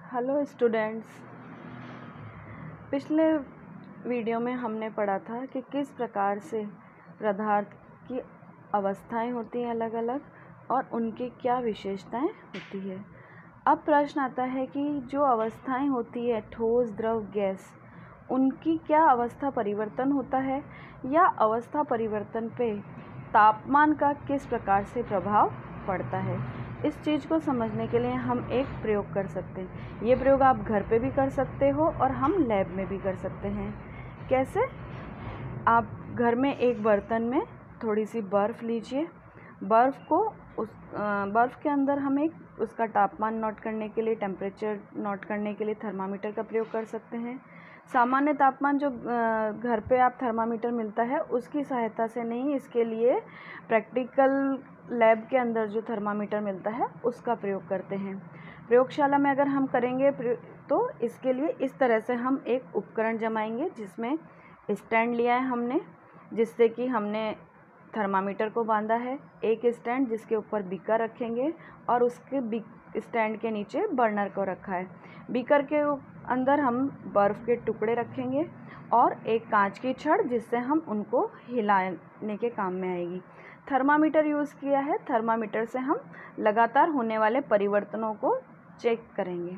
Hello students. पिछले video में हमने पढ़ा था कि किस प्रकार से पदार्थ की अवस्थाएं होती हैं अलग अलग और उनकी क्या विशेषताएं होती है। अब प्रश्न आता है कि जो अवस्थाएं होती है ठोस, द्रव, गैस, उनकी क्या अवस्था परिवर्तन होता है या अवस्था परिवर्तन पे तापमान का किस प्रकार से प्रभाव पड़ता है। इस चीज़ को समझने के लिए हम एक प्रयोग कर सकते हैं। ये प्रयोग आप घर पे भी कर सकते हो और हम लैब में भी कर सकते हैं। कैसे? आप घर में एक बर्तन में थोड़ी सी बर्फ़ लीजिए। बर्फ़ को बर्फ़ के अंदर हम एक उसका तापमान नोट करने के लिए, टेम्परेचर नोट करने के लिए थर्मामीटर का प्रयोग कर सकते हैं। सामान्य तापमान जो घर पे आप थर्मामीटर मिलता है उसकी सहायता से नहीं, इसके लिए प्रैक्टिकल लैब के अंदर जो थर्मामीटर मिलता है उसका प्रयोग करते हैं। प्रयोगशाला में अगर हम करेंगे तो इसके लिए इस तरह से हम एक उपकरण जमाएंगे जिसमें स्टैंड लिया है हमने, जिससे कि हमने थर्मामीटर को बांधा है। एक स्टैंड जिसके ऊपर बीकर रखेंगे और उसके स्टैंड के नीचे बर्नर को रखा है। बीकर के अंदर हम बर्फ़ के टुकड़े रखेंगे और एक कांच की छड़ जिससे हम उनको हिलाने के काम में आएगी। थर्मामीटर यूज़ किया है। थर्मामीटर से हम लगातार होने वाले परिवर्तनों को चेक करेंगे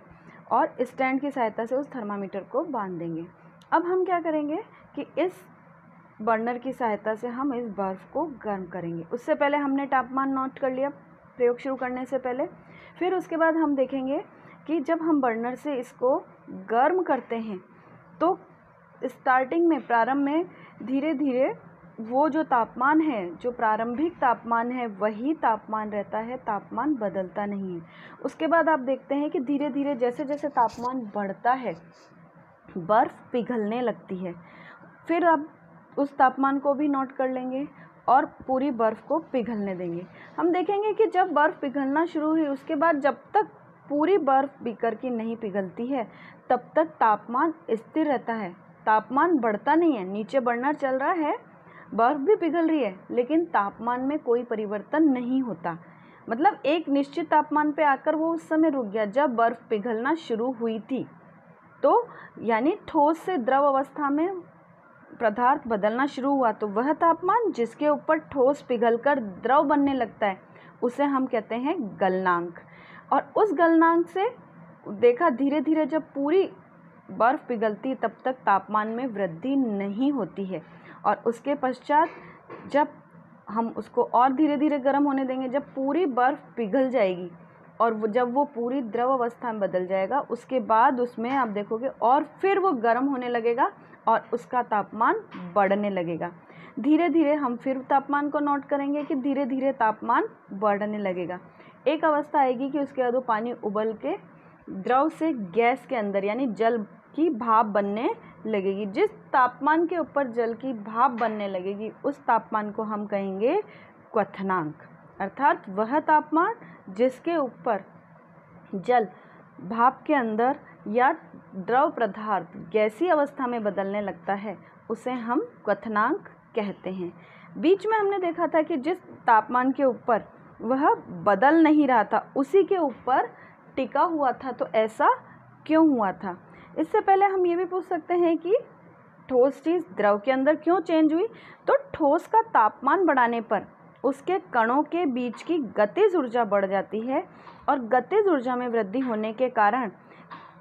और स्टैंड की सहायता से उस थर्मामीटर को बांध देंगे। अब हम क्या करेंगे कि इस बर्नर की सहायता से हम इस बर्फ़ को गर्म करेंगे। उससे पहले हमने तापमान नोट कर लिया प्रयोग शुरू करने से पहले। फिर उसके बाद हम देखेंगे कि जब हम बर्नर से इसको गर्म करते हैं तो स्टार्टिंग में, प्रारंभ में धीरे धीरे वो जो तापमान है, जो प्रारंभिक तापमान है वही तापमान रहता है, तापमान बदलता नहीं है। उसके बाद आप देखते हैं कि धीरे धीरे जैसे जैसे तापमान बढ़ता है बर्फ़ पिघलने लगती है। फिर आप उस तापमान को भी नोट कर लेंगे और पूरी बर्फ़ को पिघलने देंगे। हम देखेंगे कि जब बर्फ़ पिघलना शुरू हुई उसके बाद जब तक पूरी बर्फ़ बीकर की नहीं पिघलती है तब तक तापमान स्थिर रहता है, तापमान बढ़ता नहीं है। नीचे बर्नर चल रहा है, बर्फ़ भी पिघल रही है, लेकिन तापमान में कोई परिवर्तन नहीं होता। मतलब एक निश्चित तापमान पे आकर वो उस समय रुक गया जब बर्फ़ पिघलना शुरू हुई थी। तो यानी ठोस से द्रव अवस्था में पदार्थ बदलना शुरू हुआ तो वह तापमान जिसके ऊपर ठोस पिघलकर द्रव बनने लगता है उसे हम कहते हैं गलनांक। और उस गलनांक से देखा धीरे धीरे जब पूरी बर्फ़ पिघलती तब तक तापमान में वृद्धि नहीं होती है और उसके पश्चात जब हम उसको और धीरे धीरे गर्म होने देंगे, जब पूरी बर्फ़ पिघल जाएगी और जब वो पूरी द्रव अवस्था में बदल जाएगा उसके बाद उसमें आप देखोगे और फिर वो गर्म होने लगेगा और उसका तापमान बढ़ने लगेगा। धीरे धीरे हम फिर तापमान को नोट करेंगे कि धीरे धीरे तापमान बढ़ने लगेगा। एक अवस्था आएगी कि उसके बाद वो पानी उबल के द्रव से गैस के अंदर यानी जल की भाप बनने लगेगी। जिस तापमान के ऊपर जल की भाप बनने लगेगी उस तापमान को हम कहेंगे क्वथनांक, अर्थात वह तापमान जिसके ऊपर जल भाप के अंदर या द्रव पदार्थ गैसीय अवस्था में बदलने लगता है उसे हम क्वथनांक कहते हैं। बीच में हमने देखा था कि जिस तापमान के ऊपर वह बदल नहीं रहा था उसी के ऊपर टिका हुआ था, तो ऐसा क्यों हुआ था? इससे पहले हम ये भी पूछ सकते हैं कि ठोस चीज़ द्रव के अंदर क्यों चेंज हुई। तो ठोस का तापमान बढ़ाने पर उसके कणों के बीच की गतिज ऊर्जा बढ़ जाती है और गतिज ऊर्जा में वृद्धि होने के कारण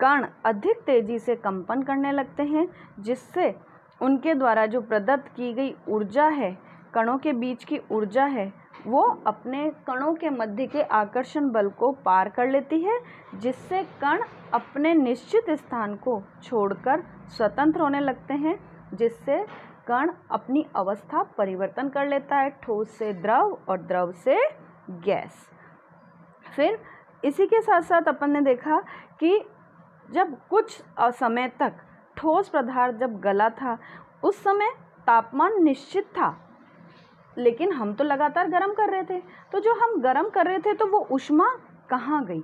कण अधिक तेजी से कंपन करने लगते हैं, जिससे उनके द्वारा जो प्रदत्त की गई ऊर्जा है, कणों के बीच की ऊर्जा है, वो अपने कणों के मध्य के आकर्षण बल को पार कर लेती है, जिससे कण अपने निश्चित स्थान को छोड़कर स्वतंत्र होने लगते हैं, जिससे कण अपनी अवस्था परिवर्तन कर लेता है, ठोस से द्रव और द्रव से गैस। फिर इसी के साथ साथ अपन ने देखा कि जब कुछ समय तक ठोस पदार्थ जब गला था उस समय तापमान निश्चित था, लेकिन हम तो लगातार गर्म कर रहे थे। तो जो हम गर्म कर रहे थे तो वो ऊष्मा कहाँ गई?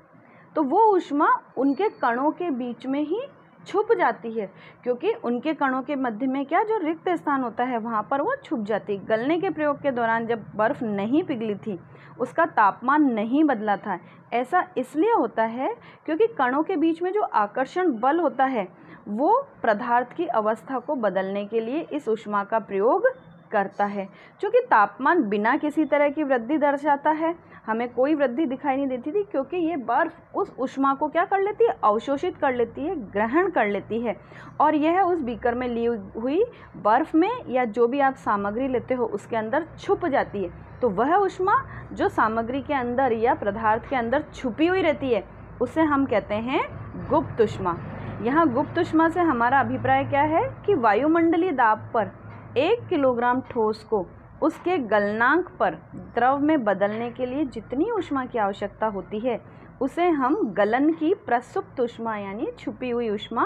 तो वो ऊष्मा उनके कणों के बीच में ही छुप जाती है, क्योंकि उनके कणों के मध्य में क्या जो रिक्त स्थान होता है वहाँ पर वो छुप जाती है। गलने के प्रयोग के दौरान जब बर्फ़ नहीं पिघली थी, उसका तापमान नहीं बदला था। ऐसा इसलिए होता है क्योंकि कणों के बीच में जो आकर्षण बल होता है वो पदार्थ की अवस्था को बदलने के लिए इस ऊष्मा का प्रयोग करता है। क्योंकि तापमान बिना किसी तरह की वृद्धि दर्शाता है, हमें कोई वृद्धि दिखाई नहीं देती थी, क्योंकि ये बर्फ़ उस ऊष्मा को क्या कर लेती है, अवशोषित कर लेती है, ग्रहण कर लेती है, और यह उस बीकर में ली हुई बर्फ़ में या जो भी आप सामग्री लेते हो उसके अंदर छुप जाती है। तो वह ऊष्मा जो सामग्री के अंदर या पदार्थ के अंदर छुपी हुई रहती है उसे हम कहते हैं गुप्त ऊष्मा। यहाँ गुप्त ऊष्मा से हमारा अभिप्राय क्या है कि वायुमंडलीय दाब पर 1 किलोग्राम ठोस को उसके गलनांक पर द्रव में बदलने के लिए जितनी ऊष्मा की आवश्यकता होती है उसे हम गलन की प्रसुप्त ऊष्मा यानी छुपी हुई ऊष्मा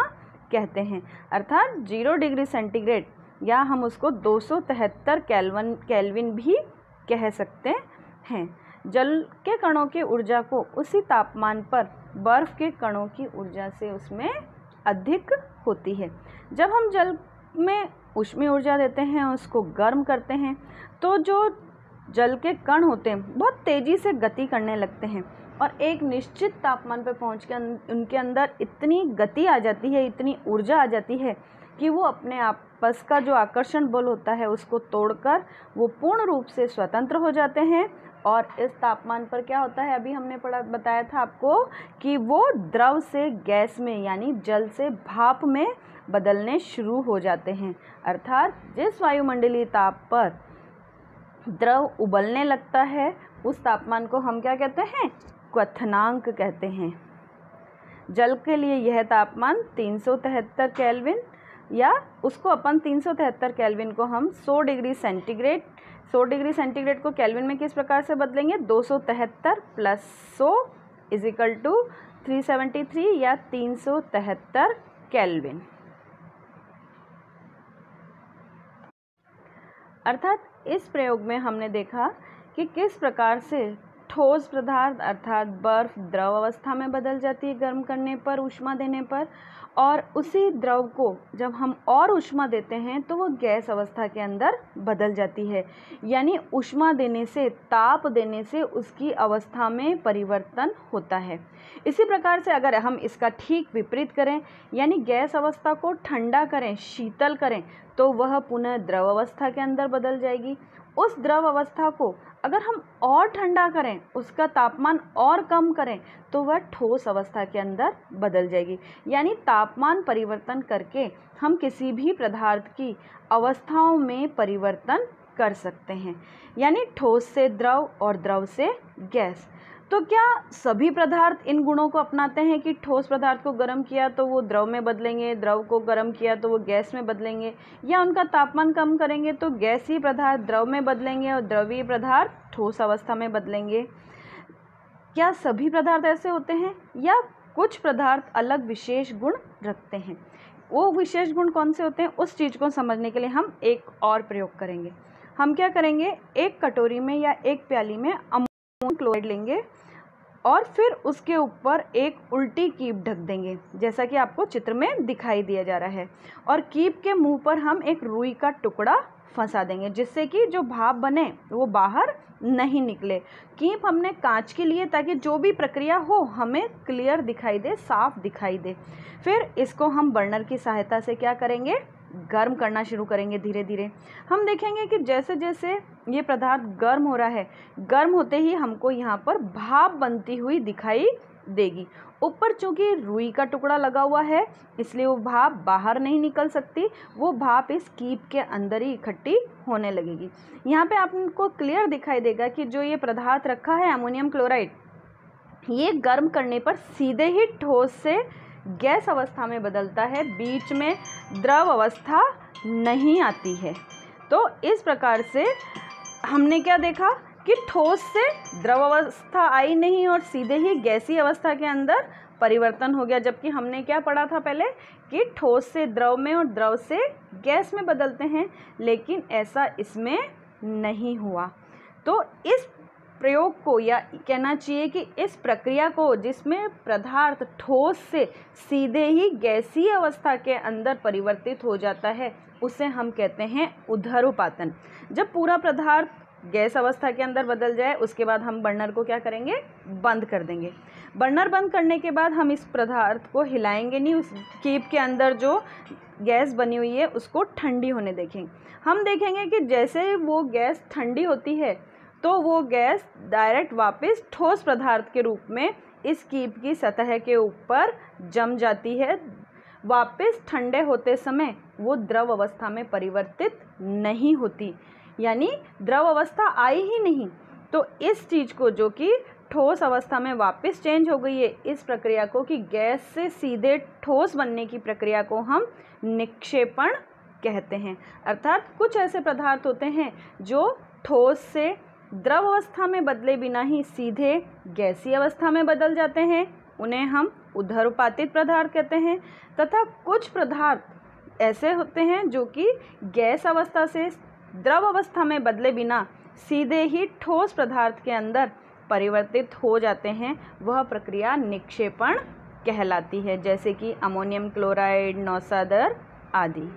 कहते हैं। अर्थात 0 डिग्री सेंटीग्रेड या हम उसको 273 केल्विन भी कह सकते हैं। जल के कणों की ऊर्जा को उसी तापमान पर बर्फ़ के कणों की ऊर्जा से उसमें अधिक होती है। जब हम जल में ऊष्मीय ऊर्जा देते हैं, उसको गर्म करते हैं, तो जो जल के कण होते हैं बहुत तेज़ी से गति करने लगते हैं और एक निश्चित तापमान पर पहुँच के उनके अंदर इतनी गति आ जाती है, इतनी ऊर्जा आ जाती है कि वो अपने आपस का जो आकर्षण बल होता है उसको तोड़कर वो पूर्ण रूप से स्वतंत्र हो जाते हैं। और इस तापमान पर क्या होता है, अभी हमने बताया था आपको कि वो द्रव से गैस में यानी जल से भाप में बदलने शुरू हो जाते हैं। अर्थात जिस वायुमंडलीय ताप पर द्रव उबलने लगता है उस तापमान को हम क्या कहते हैं, क्वथनांक कहते हैं। जल के लिए यह तापमान 373 केल्विन, या उसको अपन 373 केल्विन को हम 100 डिग्री सेंटीग्रेड को केल्विन में किस प्रकार से बदलेंगे, 273 प्लस 100 इजिकल टू 373 या 373 केल्विन। अर्थात इस प्रयोग में हमने देखा कि किस प्रकार से ठोस पदार्थ अर्थात बर्फ द्रव अवस्था में बदल जाती है गर्म करने पर, ऊष्मा देने पर, और उसी द्रव को जब हम और ऊष्मा देते हैं तो वो गैस अवस्था के अंदर बदल जाती है। यानी ऊष्मा देने से, ताप देने से उसकी अवस्था में परिवर्तन होता है। इसी प्रकार से अगर हम इसका ठीक विपरीत करें यानी गैस अवस्था को ठंडा करें, शीतल करें, तो वह पुनः द्रव अवस्था के अंदर बदल जाएगी। उस द्रव अवस्था को अगर हम और ठंडा करें, उसका तापमान और कम करें, तो वह ठोस अवस्था के अंदर बदल जाएगी। यानी तापमान परिवर्तन करके हम किसी भी पदार्थ की अवस्थाओं में परिवर्तन कर सकते हैं, यानी ठोस से द्रव और द्रव से गैस। तो क्या सभी पदार्थ इन गुणों को अपनाते हैं कि ठोस पदार्थ को गर्म किया तो वो द्रव में बदलेंगे, द्रव को गर्म किया तो वो गैस में बदलेंगे, या उनका तापमान कम करेंगे तो गैसीय पदार्थ द्रव में बदलेंगे और द्रवीय पदार्थ ठोस अवस्था में बदलेंगे? क्या सभी पदार्थ ऐसे होते हैं या कुछ पदार्थ अलग विशेष गुण रखते हैं? वो विशेष गुण कौन से होते हैं, उस चीज़ को समझने के लिए हम एक और प्रयोग करेंगे। हम क्या करेंगे, एक कटोरी में या एक प्याली में अमोनियम क्लोराइड लेंगे और फिर उसके ऊपर एक उल्टी कीप ढक देंगे, जैसा कि आपको चित्र में दिखाई दिया जा रहा है, और कीप के मुंह पर हम एक रुई का टुकड़ा फंसा देंगे, जिससे कि जो भाप बने वो बाहर नहीं निकले। कीप हमने कांच की लिए ताकि जो भी प्रक्रिया हो हमें क्लियर दिखाई दे, साफ दिखाई दे। फिर इसको हम बर्नर की सहायता से क्या करेंगे, गर्म करना शुरू करेंगे। धीरे धीरे हम देखेंगे कि जैसे जैसे ये पदार्थ गर्म हो रहा है, गर्म होते ही हमको यहाँ पर भाप बनती हुई दिखाई देगी। ऊपर चूँकि रुई का टुकड़ा लगा हुआ है इसलिए वो भाप बाहर नहीं निकल सकती, वो भाप इस कीप के अंदर ही इकट्ठी होने लगेगी। यहाँ पे आपको क्लियर दिखाई देगा कि जो ये पदार्थ रखा है अमोनियम क्लोराइड, ये गर्म करने पर सीधे ही ठोस से गैस अवस्था में बदलता है, बीच में द्रव अवस्था नहीं आती है। तो इस प्रकार से हमने क्या देखा कि ठोस से द्रव अवस्था आई नहीं और सीधे ही गैसीय अवस्था के अंदर परिवर्तन हो गया। जबकि हमने क्या पढ़ा था पहले कि ठोस से द्रव में और द्रव से गैस में बदलते हैं, लेकिन ऐसा इसमें नहीं हुआ। तो इस प्रयोग को, या कहना चाहिए कि इस प्रक्रिया को, जिसमें पदार्थ ठोस से सीधे ही गैसीय अवस्था के अंदर परिवर्तित हो जाता है, उसे हम कहते हैं ऊर्ध्वपातन। जब पूरा पदार्थ गैस अवस्था के अंदर बदल जाए, उसके बाद हम बर्नर को क्या करेंगे, बंद कर देंगे। बर्नर बंद करने के बाद हम इस पदार्थ को हिलाएंगे नहीं, उस कीप के अंदर जो गैस बनी हुई है उसको ठंडी होने देखेंगे। हम देखेंगे कि जैसे वो गैस ठंडी होती है तो वो गैस डायरेक्ट वापस ठोस पदार्थ के रूप में इस कीप की सतह के ऊपर जम जाती है। वापस ठंडे होते समय वो द्रव अवस्था में परिवर्तित नहीं होती, यानी द्रव अवस्था आई ही नहीं। तो इस चीज़ को, जो कि ठोस अवस्था में वापस चेंज हो गई है, इस प्रक्रिया को, कि गैस से सीधे ठोस बनने की प्रक्रिया को हम निक्षेपण कहते हैं। अर्थात कुछ ऐसे पदार्थ होते हैं जो ठोस से द्रव अवस्था में बदले बिना ही सीधे गैसीय अवस्था में बदल जाते हैं, उन्हें हम ऊर्ध्वपातित पदार्थ कहते हैं। तथा कुछ पदार्थ ऐसे होते हैं जो कि गैस अवस्था से द्रव अवस्था में बदले बिना सीधे ही ठोस पदार्थ के अंदर परिवर्तित हो जाते हैं, वह प्रक्रिया निक्षेपण कहलाती है, जैसे कि अमोनियम क्लोराइड, नौसादर आदि।